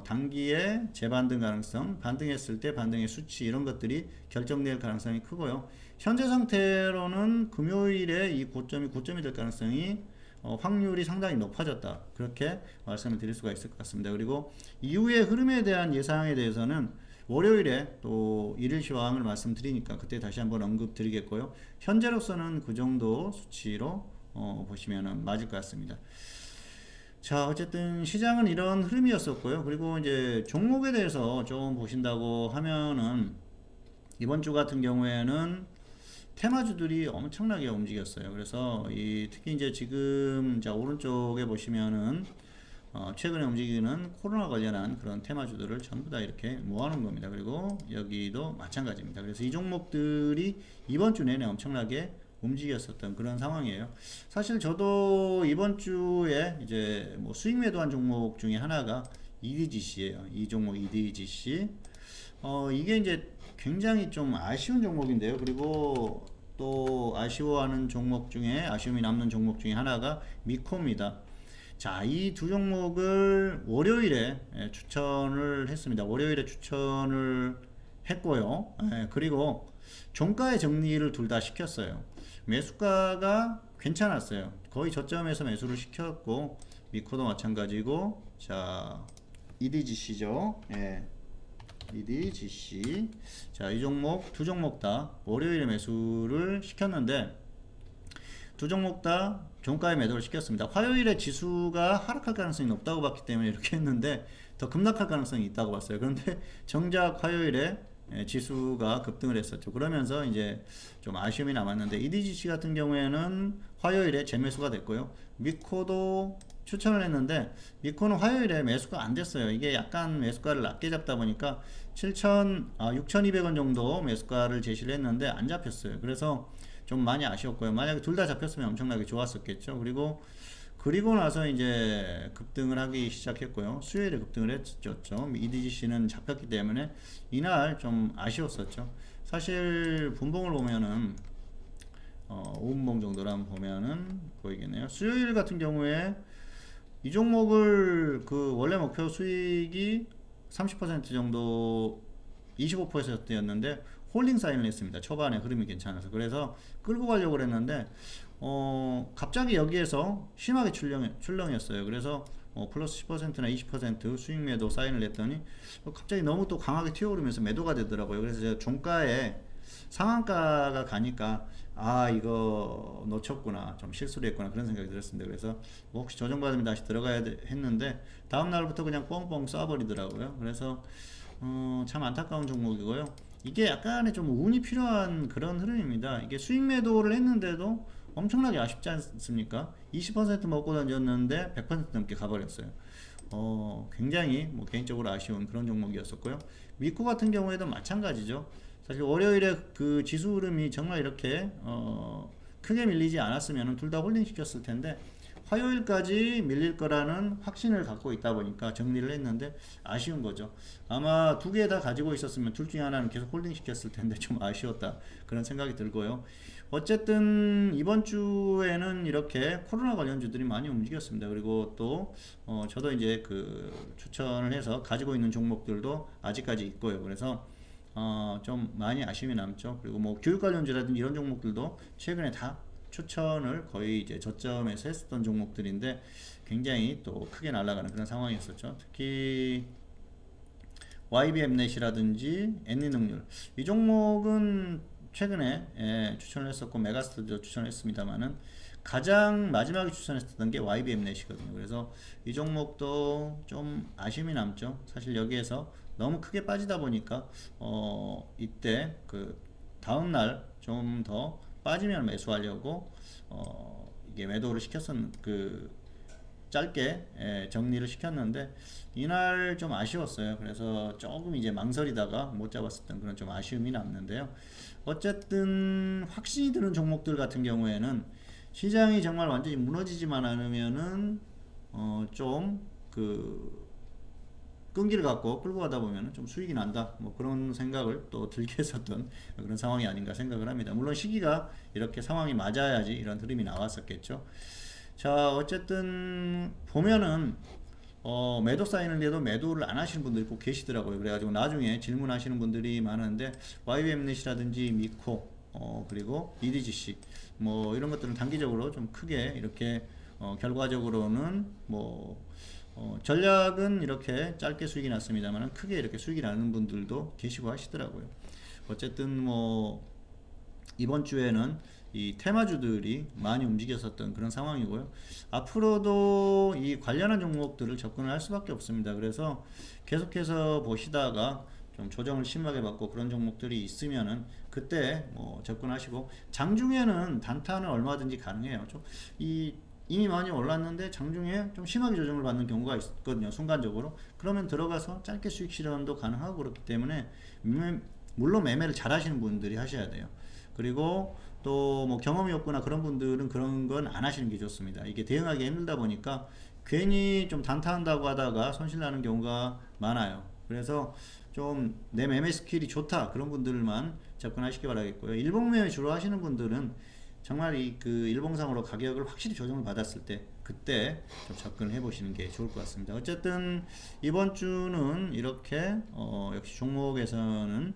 Speaker 1: 단기에 재반등 가능성, 반등했을 때 반등의 수치 이런 것들이 결정될 가능성이 크고요. 현재 상태로는 금요일에 이 고점이 될 가능성이 확률이 상당히 높아졌다. 그렇게 말씀을 드릴 수가 있을 것 같습니다. 그리고 이후의 흐름에 대한 예상에 대해서는 월요일에 또 일일 시황을 말씀드리니까 그때 다시 한번 언급드리겠고요. 현재로서는 그 정도 수치로 보시면 맞을 것 같습니다. 자, 어쨌든 시장은 이런 흐름이었었고요. 그리고 이제 종목에 대해서 좀 보신다고 하면은 이번 주 같은 경우에는 테마주들이 엄청나게 움직였어요. 그래서 특히 이제 지금 자 오른쪽에 보시면은 최근에 움직이는 코로나 관련한 그런 테마주들을 전부 다 이렇게 모아놓은 겁니다. 그리고 여기도 마찬가지입니다. 그래서 이 종목들이 이번 주 내내 엄청나게 움직였었던 그런 상황이에요. 사실 저도 이번 주에 이제 뭐 수익 매도한 종목 중에 하나가 EDGC예요. 이 종목 EDGC. 이게 이제 굉장히 좀 아쉬운 종목인데요. 그리고 또 아쉬워하는 종목 중에 아쉬움이 남는 종목 중에 하나가 미코입니다. 자, 이 두 종목을 월요일에 추천을 했습니다. 월요일에 추천을 했고요. 그리고 종가의 정리를 둘 다 시켰어요. 매수가가 괜찮았어요. 거의 저점에서 매수를 시켰고 미코도 마찬가지고 자 EDGC죠. EDGC. 자, 이 종목 두 종목 다 월요일에 매수를 시켰는데 두 종목 다 종가에 매도를 시켰습니다. 화요일에 지수가 하락할 가능성이 높다고 봤기 때문에 이렇게 했는데 더 급락할 가능성이 있다고 봤어요. 그런데 정작 화요일에 지수가 급등을 했었죠. 그러면서 이제 좀 아쉬움이 남았는데 EDGC 같은 경우에는 화요일에 재매수가 됐고요. 미코도 추천을 했는데 미코는 화요일에 매수가 안 됐어요. 이게 약간 매수가를 낮게 잡다 보니까 6,200원 정도 매수가를 제시를 했는데 안 잡혔어요. 그래서 좀 많이 아쉬웠고요. 만약에 둘 다 잡혔으면 엄청나게 좋았었겠죠. 그리고 나서 이제 급등을 하기 시작했고요. 수요일에 급등을 했었죠. EDGC는 잡혔기 때문에 이날 좀 아쉬웠었죠. 사실 분봉을 보면은 5분봉 정도로 한번 보면은 보이겠네요. 수요일 같은 경우에 이 종목을 그 원래 목표 수익이 30% 정도 25%였는데 홀딩 사인을 했습니다. 초반에 흐름이 괜찮아서. 그래서 끌고 가려고 했는데 갑자기 여기에서 심하게 출렁했어요. 그래서 플러스 10%나 20% 수익 매도 사인을 했더니 갑자기 너무 또 강하게 튀어오르면서 매도가 되더라고요. 그래서 제가 종가에 상한가가 가니까 이거 놓쳤구나, 좀 실수를 했구나, 그런 생각이 들었습니다. 그래서 뭐 혹시 조정받으면 다시 들어가야 했는데 다음날부터 그냥 뻥뻥 쏴버리더라고요. 그래서 참 안타까운 종목이고요. 이게 약간의 좀 운이 필요한 그런 흐름입니다. 이게 수익 매도를 했는데도 엄청나게 아쉽지 않습니까? 20% 먹고 던졌는데 100% 넘게 가버렸어요. 굉장히 뭐 개인적으로 아쉬운 그런 종목이었었고요. 미코 같은 경우에도 마찬가지죠. 사실 월요일에 그 지수 흐름이 정말 이렇게 크게 밀리지 않았으면 둘 다 홀딩 시켰을 텐데 화요일까지 밀릴 거라는 확신을 갖고 있다 보니까 정리를 했는데 아쉬운 거죠. 아마 두 개 다 가지고 있었으면 둘 중에 하나는 계속 홀딩 시켰을 텐데 좀 아쉬웠다, 그런 생각이 들고요. 어쨌든 이번 주에는 이렇게 코로나 관련주들이 많이 움직였습니다. 그리고 또 저도 이제 그 추천을 해서 가지고 있는 종목들도 아직까지 있고요. 그래서 좀 많이 아쉬움이 남죠. 그리고 뭐 교육 관련주라든지 이런 종목들도 최근에 다 추천을 거의 이제 저점에서 했었던 종목들인데 굉장히 또 크게 날아가는 그런 상황이었었죠. 특히 YBM넷이라든지 엔리능률, 이 종목은 최근에 추천을 했었고 메가스터도 추천을 했습니다만은 가장 마지막에 추천했었던 게 YBM넷이거든요. 그래서 이 종목도 좀 아쉬움이 남죠. 사실 여기에서 너무 크게 빠지다 보니까 이때 그 다음날 좀 더 빠지면 매수하려고 이게 매도를 그 짧게 정리를 시켰는데 이날 좀 아쉬웠어요. 그래서 조금 이제 망설이다가 못 잡았었던 그런 좀 아쉬움이 남는데요. 어쨌든 확신이 드는 종목들 같은 경우에는 시장이 정말 완전히 무너지지만 않으면은 좀 그 끈기를 갖고 끌고 가다 보면 좀 수익이 난다, 뭐 그런 생각을 또 들게 했었던 그런 상황이 아닌가 생각을 합니다. 물론 시기가 이렇게 상황이 맞아야지 이런 흐름이 나왔었겠죠. 자, 어쨌든 보면은 매도 사인을 해도 매도를 안 하시는 분들이 꼭 계시더라고요. 그래가지고 나중에 질문하시는 분들이 많은데 YBM넷이라든지 미코 그리고 EDGC 뭐 이런 것들은 단기적으로 좀 크게 이렇게 결과적으로는 뭐 전략은 이렇게 짧게 수익이 났습니다만 크게 이렇게 수익이 나는 분들도 계시고 하시더라고요. 어쨌든 뭐 이번 주에는 이 테마주들이 많이 움직였었던 그런 상황이고요. 앞으로도 이 관련한 종목들을 접근을 할 수밖에 없습니다. 그래서 계속해서 보시다가 좀 조정을 심하게 받고 그런 종목들이 있으면은 그때 뭐 접근하시고, 장중에는 단타는 얼마든지 가능해요. 이미 많이 올랐는데 장중에 좀 심하게 조정을 받는 경우가 있거든요. 순간적으로. 그러면 들어가서 짧게 수익 실현도 가능하고 그렇기 때문에 물론 매매를 잘 하시는 분들이 하셔야 돼요. 그리고 또 뭐 경험이 없거나 그런 분들은 그런 건 안 하시는 게 좋습니다. 이게 대응하기 힘들다 보니까 괜히 좀 단타한다고 하다가 손실 나는 경우가 많아요. 그래서 좀 내 매매 스킬이 좋다 그런 분들만 접근하시기 바라겠고요. 일봉 매매 주로 하시는 분들은 정말 그 일봉상으로 가격을 확실히 조정을 받았을 때 그때 좀 접근을 해보시는 게 좋을 것 같습니다. 어쨌든 이번 주는 이렇게 역시 종목에서는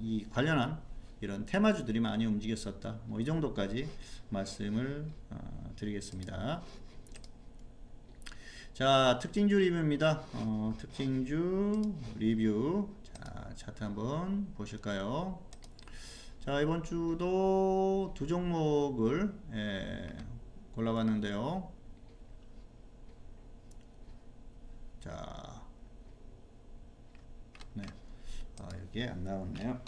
Speaker 1: 이 관련한 이런 테마주들이 많이 움직였었다, 뭐 이 정도까지 말씀을 드리겠습니다. 자, 특징주 리뷰입니다. 특징주 리뷰. 자, 차트 한번 보실까요? 자, 이번 주도 두 종목을 골라봤는데요. 자, 네, 여기에 안 나왔네요.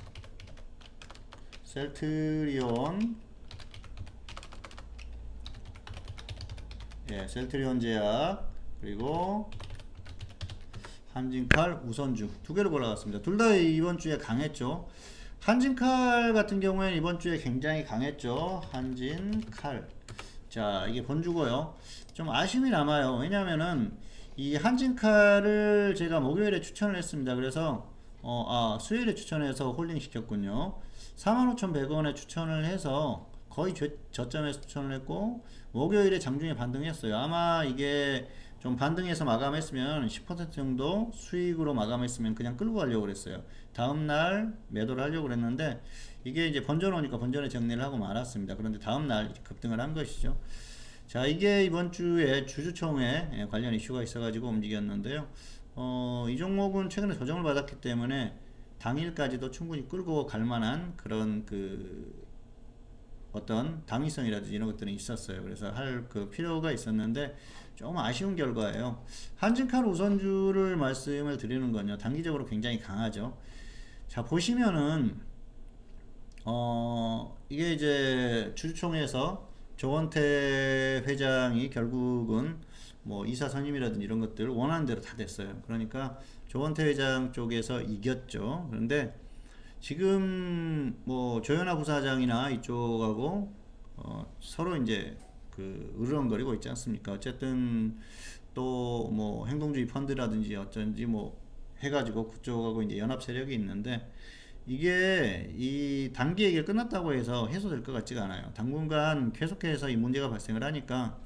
Speaker 1: 셀트리온, 셀트리온 제약, 그리고 한진칼, 우선주 두 개를 골라봤습니다. 둘 다 이번 주에 강했죠. 한진칼 같은 경우에는 이번 주에 굉장히 강했죠. 한진칼. 자, 이게 번주고요. 좀 아쉬움이 남아요. 왜냐면은 이 한진칼을 제가 목요일에 추천을 했습니다. 그래서 수요일에 추천해서 홀딩 시켰군요. 45,100원에 추천을 해서 거의 저점에서 추천을 했고 목요일에 장중에 반등했어요. 아마 이게 좀 반등해서 마감했으면 10% 정도 수익으로 마감했으면 그냥 끌고 가려고 그랬어요. 다음날 매도를 하려고 그랬는데 이게 이제 번져 놓으니까 번전에 정리를 하고 말았습니다. 그런데 다음날 급등을 한 것이죠. 자, 이게 이번 주에 주주총회 관련 이슈가 있어가지고 움직였는데요. 이 종목은 최근에 조정을 받았기 때문에 당일까지도 충분히 끌고 갈 만한 그런 어떤 당위성이라든지 이런 것들이 있었어요. 그래서 할 그 필요가 있었는데 좀 아쉬운 결과예요. 한진칼 우선주를 말씀을 드리는 건요. 단기적으로 굉장히 강하죠. 자, 보시면은 이게 이제 주주총회에서 조원태 회장이 결국은 뭐 이사 선임이라든지 이런 것들 원하는 대로 다 됐어요. 그러니까 조원태 회장 쪽에서 이겼죠. 그런데 지금 뭐 조현아 부사장이나 이쪽하고 서로 이제 으르렁거리고 있지 않습니까? 어쨌든 또 뭐 행동주의 펀드라든지 어쩐지 뭐 해가지고 그쪽하고 이제 연합 세력이 있는데 이게 이 단기에 끝났다고 해서 해소될 것 같지가 않아요. 당분간 계속해서 이 문제가 발생을 하니까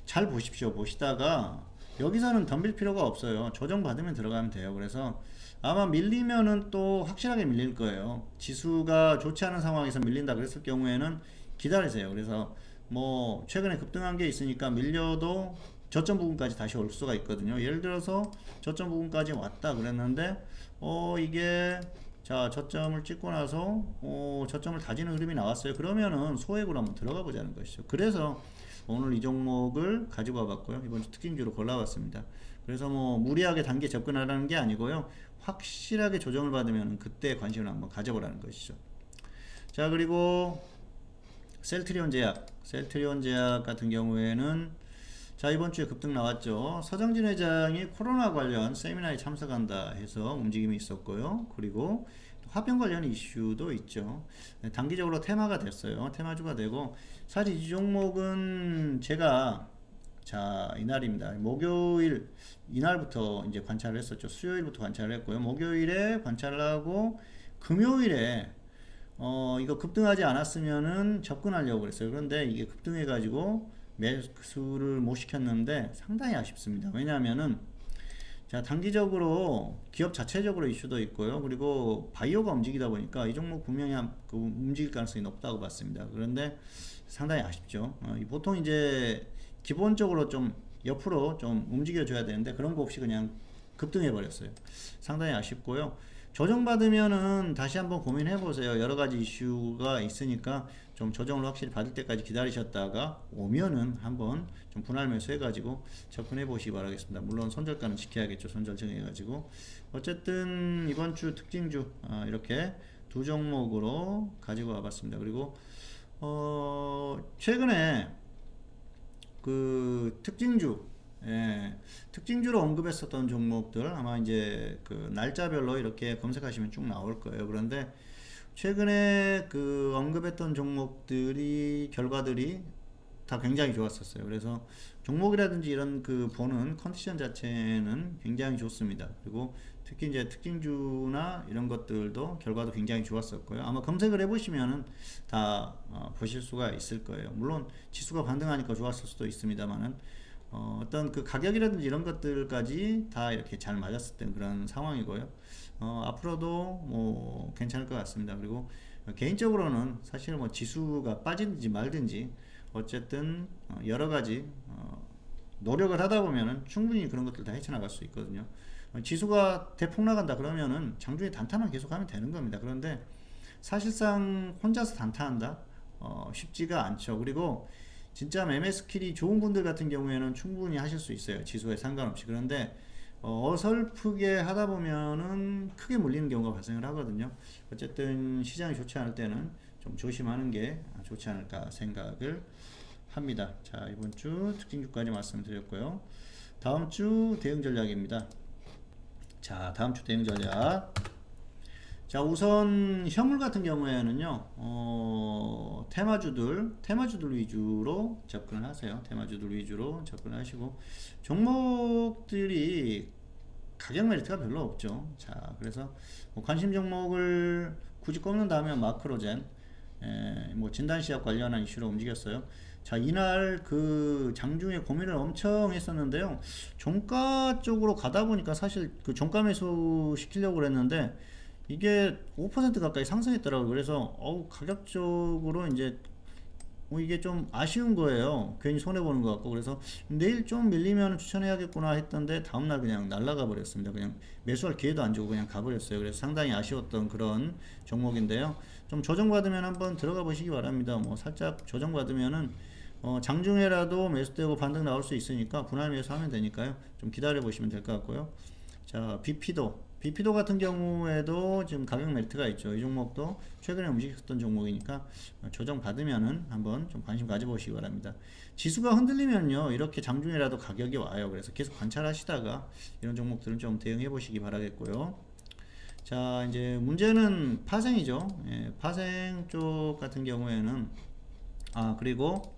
Speaker 1: 잘 보십시오. 보시다가 여기서는 덤빌 필요가 없어요. 조정 받으면 들어가면 돼요. 그래서 아마 밀리면은 또 확실하게 밀릴 거예요. 지수가 좋지 않은 상황에서 밀린다 그랬을 경우에는 기다리세요. 그래서 뭐 최근에 급등한 게 있으니까 밀려도 저점 부분까지 다시 올 수가 있거든요. 예를 들어서 저점 부분까지 왔다 그랬는데 이게 자 저점을 찍고 나서 저점을 다지는 흐름이 나왔어요. 그러면은 소액으로 한번 들어가 보자는 것이죠. 그래서 오늘 이 종목을 가지고 와봤고요. 이번 주 특징주로 골라봤습니다. 그래서 뭐 무리하게 단기에 접근하라는 게 아니고요. 확실하게 조정을 받으면 그때 관심을 한번 가져보라는 것이죠. 자, 그리고 셀트리온 제약 같은 경우에는 자, 이번 주에 급등 나왔죠. 서정진 회장이 코로나 관련 세미나에 참석한다 해서 움직임이 있었고요. 그리고 화병 관련 이슈도 있죠. 단기적으로 테마가 됐어요. 테마주가 되고 사실 이 종목은 제가 자, 이날입니다. 목요일 이날부터 이제 관찰을 했었죠. 수요일부터 관찰을 했고요. 목요일에 관찰을 하고 금요일에 이거 급등하지 않았으면은 접근하려고 그랬어요. 그런데 이게 급등해 가지고 매수를 못 시켰는데 상당히 아쉽습니다. 왜냐하면은 자, 단기적으로 기업 자체적으로 이슈도 있고요. 그리고 바이오가 움직이다 보니까 이 종목 분명히 움직일 가능성이 높다고 봤습니다. 그런데 상당히 아쉽죠. 보통 이제 기본적으로 좀 옆으로 좀 움직여 줘야 되는데 그런 거 없이 그냥 급등해 버렸어요. 상당히 아쉽고요. 조정받으면은 다시 한번 고민해 보세요. 여러 가지 이슈가 있으니까 좀 조정을 확실히 받을 때까지 기다리셨다가 오면은 한번 좀 분할 매수해 가지고 접근해 보시기 바라겠습니다. 물론 손절가는 지켜야겠죠. 손절 정해 가지고 어쨌든 이번 주 특징주 이렇게 두 종목으로 가지고 와봤습니다. 그리고 최근에 특징주로 언급했었던 종목들 아마 이제 날짜별로 이렇게 검색하시면 쭉 나올 거예요. 그런데 최근에 언급했던 종목들이 결과들이 다 굉장히 좋았었어요. 그래서 종목이라든지 이런 보는 컨디션 자체는 굉장히 좋습니다. 그리고 특히 이제 특징주나 이런 것들도 결과도 굉장히 좋았었고요. 아마 검색을 해보시면은 다 보실 수가 있을 거예요. 물론 지수가 반등하니까 좋았을 수도 있습니다만은 어떤 가격이라든지 이런 것들까지 다 이렇게 잘 맞았었던 그런 상황이고요. 앞으로도 뭐 괜찮을 것 같습니다. 그리고 개인적으로는 사실 뭐 지수가 빠지든지 말든지 어쨌든 여러 가지 노력을 하다 보면은 충분히 그런 것들 다 헤쳐나갈 수 있거든요. 지수가 대폭 나간다 그러면은 장중에 단타만 계속 하면 되는 겁니다. 그런데 사실상 혼자서 단타한다? 쉽지가 않죠. 그리고 진짜 매매 스킬이 좋은 분들 같은 경우에는 충분히 하실 수 있어요. 지수에 상관없이. 그런데 어설프게 하다 보면은 크게 물리는 경우가 발생을 하거든요. 어쨌든 시장이 좋지 않을 때는 좀 조심하는 게 좋지 않을까 생각을 합니다. 자, 이번 주 특징주까지 말씀드렸고요. 다음 주 대응 전략입니다. 자, 다음 주 대응 전략. 자, 우선 현물 같은 경우에는요, 테마주들 위주로 접근을 하세요. 테마주들 위주로 접근을 하시고, 종목들이 가격 메리트가 별로 없죠. 자, 그래서 뭐 관심 종목을 굳이 꼽는다면 마크로젠, 뭐 진단시약 관련한 이슈로 움직였어요. 자, 이날 그 장중에 고민을 엄청 했었는데요. 종가 쪽으로 가다 보니까 사실 그 종가 매수 시키려고 그랬는데 이게 5% 가까이 상승했더라고요. 그래서 가격적으로 이제 이게 좀 아쉬운 거예요. 괜히 손해보는 것 같고. 그래서 내일 좀 밀리면 추천해야겠구나 했던데 다음날 그냥 날아가 버렸습니다. 그냥 매수할 기회도 안 주고 그냥 가버렸어요. 그래서 상당히 아쉬웠던 그런 종목인데요. 좀 조정받으면 한번 들어가 보시기 바랍니다. 뭐 살짝 조정받으면은 장중에라도 매수되고 반등 나올 수 있으니까 분할 매수하면 되니까요. 좀 기다려 보시면 될 것 같고요. 자, 비피도 같은 경우에도 지금 가격 메리트가 있죠. 이 종목도 최근에 움직였던 종목이니까 조정 받으면은 한번 좀 관심 가져보시기 바랍니다. 지수가 흔들리면요, 이렇게 장중에라도 가격이 와요. 그래서 계속 관찰하시다가 이런 종목들은 좀 대응해 보시기 바라겠고요. 자, 이제 문제는 파생이죠. 예, 파생 쪽 같은 경우에는 그리고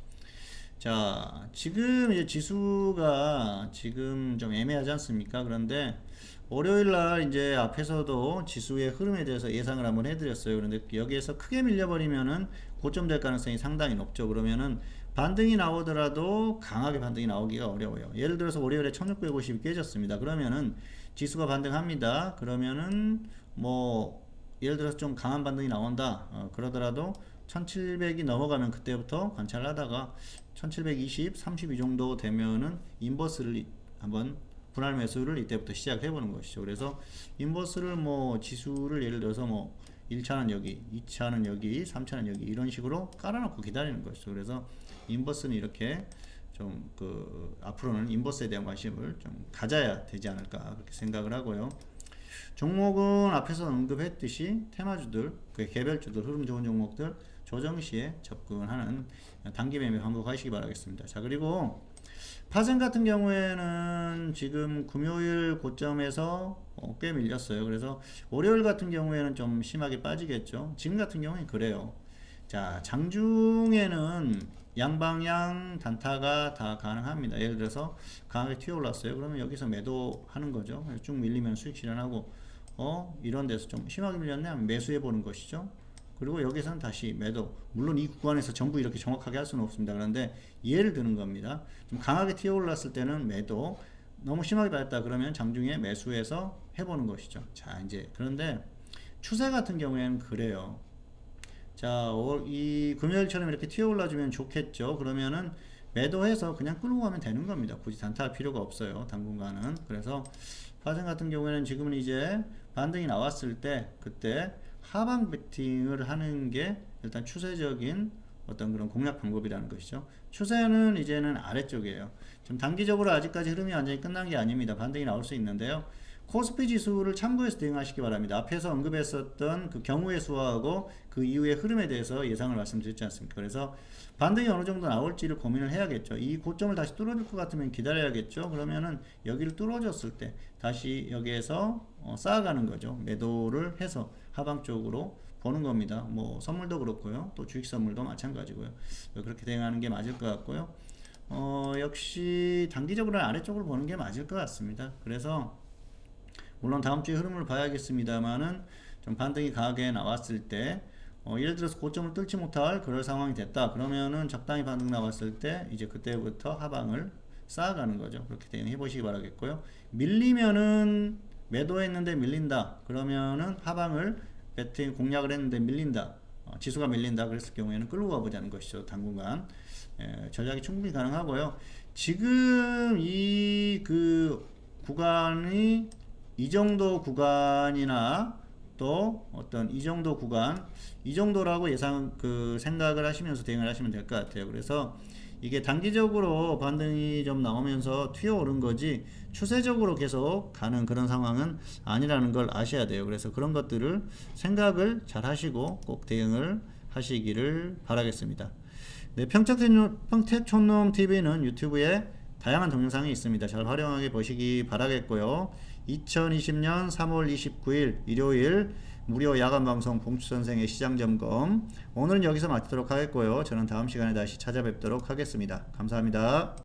Speaker 1: 자, 지금 이제 지수가 지금 좀 애매하지 않습니까? 그런데 월요일 날 이제 앞에서도 지수의 흐름에 대해서 예상을 한번 해드렸어요. 그런데 여기에서 크게 밀려버리면은 고점 될 가능성이 상당히 높죠. 그러면은 반등이 나오더라도 강하게 반등이 나오기가 어려워요. 예를 들어서 월요일에 1650이 깨졌습니다. 그러면은 지수가 반등합니다. 그러면은 뭐 예를 들어서 좀 강한 반등이 나온다. 그러더라도 1700이 넘어가면 그때부터 관찰을 하다가 1720, 32 정도 되면은 인버스를 한번 분할 매수를 이때부터 시작해 보는 것이죠. 그래서 인버스를 뭐 지수를 예를 들어서 뭐 1차는 여기, 2차는 여기, 3차는 여기 이런 식으로 깔아놓고 기다리는 것이죠. 그래서 인버스는 이렇게 좀 앞으로는 인버스에 대한 관심을 좀 가져야 되지 않을까 그렇게 생각을 하고요. 종목은 앞에서 언급했듯이 테마주들, 개별주들, 흐름 좋은 종목들 조정 시에 접근하는 단기 매매 반복하시기 바라겠습니다. 자, 그리고 파생 같은 경우에는 지금 금요일 고점에서 꽤 밀렸어요. 그래서 월요일 같은 경우에는 좀 심하게 빠지겠죠. 지금 같은 경우는 그래요. 자, 장중에는 양방향 단타가 다 가능합니다. 예를 들어서 강하게 튀어 올랐어요. 그러면 여기서 매도하는 거죠. 쭉 밀리면 수익 실현하고 이런 데서 좀 심하게 밀렸네 하면 매수해 보는 것이죠. 그리고 여기서는 다시 매도. 물론 이 구간에서 전부 이렇게 정확하게 할 수는 없습니다. 그런데 예를 드는 겁니다. 좀 강하게 튀어 올랐을 때는 매도, 너무 심하게 빠졌다 그러면 장중에 매수해서 해보는 것이죠. 자, 이제 그런데 추세 같은 경우에는 그래요. 자, 이 금요일처럼 이렇게 튀어 올라주면 좋겠죠. 그러면은 매도해서 그냥 끌고 가면 되는 겁니다. 굳이 단타할 필요가 없어요. 당분간은. 그래서 파생 같은 경우에는 지금은 이제 반등이 나왔을 때 그때 하방 베팅을 하는 게 일단 추세적인 어떤 그런 공략 방법이라는 것이죠. 추세는 이제는 아래쪽이에요. 지금 단기적으로 아직까지 흐름이 완전히 끝난 게 아닙니다. 반등이 나올 수 있는데요. 코스피 지수를 참고해서 대응하시기 바랍니다. 앞에서 언급했었던 그 경우의 수하고 그 이후의 흐름에 대해서 예상을 말씀드렸지 않습니까? 그래서 반등이 어느 정도 나올지를 고민을 해야겠죠. 이 고점을 다시 뚫어줄 것 같으면 기다려야겠죠. 그러면은 여기를 뚫어줬을 때 다시 여기에서 쌓아가는 거죠. 매도를 해서 하방 쪽으로 보는 겁니다. 뭐 선물도 그렇고요. 또 주식 선물도 마찬가지고요. 그렇게 대응하는 게 맞을 것 같고요. 역시 단기적으로는 아래쪽으로 보는 게 맞을 것 같습니다. 그래서 물론 다음 주에 흐름을 봐야겠습니다만은 좀 반등이 강하게 나왔을 때 예를 들어서 고점을 뚫지 못할 그럴 상황이 됐다 그러면은 적당히 반등 나왔을 때 이제 그때부터 하방을 쌓아가는 거죠. 그렇게 대응해 보시기 바라겠고요. 밀리면은 매도했는데 밀린다 그러면은 하방을 배팅 공략을 했는데 밀린다, 지수가 밀린다 그랬을 경우에는 끌고 가보자는 것이죠. 당분간 전략이 충분히 가능하고요. 지금 이 구간이 이 정도 구간이나 또 어떤 이 정도 구간, 이 정도라고 예상 생각을 하시면서 대응을 하시면 될 것 같아요. 그래서 이게 단기적으로 반등이 좀 나오면서 튀어오른 거지 추세적으로 계속 가는 그런 상황은 아니라는 걸 아셔야 돼요. 그래서 그런 것들을 생각을 잘 하시고 꼭 대응을 하시기를 바라겠습니다. 네, 평택촌놈 TV는 유튜브에 다양한 동영상이 있습니다. 잘 활용하게 보시기 바라겠고요. 2020년 3월 29일 일요일 무료 야간 방송 봉추 선생의 시장 점검, 오늘은 여기서 마치도록 하겠고요. 저는 다음 시간에 다시 찾아뵙도록 하겠습니다. 감사합니다.